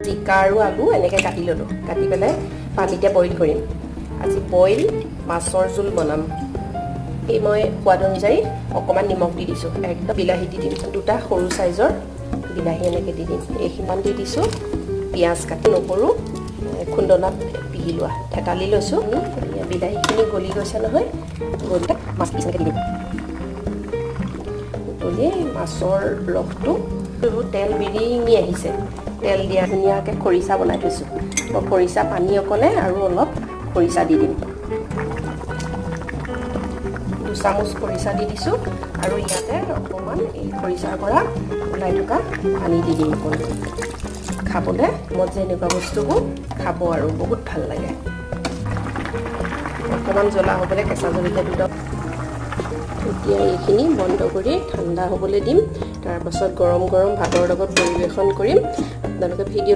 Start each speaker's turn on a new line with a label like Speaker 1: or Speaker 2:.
Speaker 1: জিকা আৰু আলু এনেকৈ কাটি ল'লোঁ, কাটি পেলাই পানীতে বইল কৰিম। আজি বইল মাছৰ জোল বনাম। এই মই সোৱাদ অনুযায়ী অকণমান নিমখ দি দিছোঁ, একদম বিলাহী দি দিম, 2টা সৰু চাইজৰ বিলাহী এনেকৈ দি দিম। এইখিনিমান দি দিছোঁ পিঁয়াজ কাটি, নহৰু খুন্দনাত পিহি লোৱা, থেতালি লৈছোঁ। বিলাহীখিনি গলি গৈছে নহয়, গলি মাছ পিচ এনেকৈ দি দিম। উতলি মাছৰ ৰসটো তেল বিৰিঙি আহিছে, তেল দিয়া ধুনীয়াকৈ খৰিচা বনাই থৈছোঁ। মই খৰিচা পানী অকণে আৰু অলপ খৰিচা দি দিম। 2 চামুচ খৰিচা দি দিছোঁ আৰু ইয়াতে অকণমান এই খৰিচাৰ পৰা ওলাই থকা পানী দি দিম অকণ। খাবলৈ মই যে এনেকুৱা বস্তুবোৰ খাব আৰু বহুত ভাল লাগে। অকণমান জ্বলা হ'বলৈ কেঁচা জলকীয়া দুটা। এতিয়া এইখিনি বন্ধ কৰি ঠাণ্ডা হ'বলৈ দিম। তাৰপাছত গৰম গৰম ভাতৰ লগত পৰিৱেশন কৰিম। আপোনালোকে ভিডিঅ'টো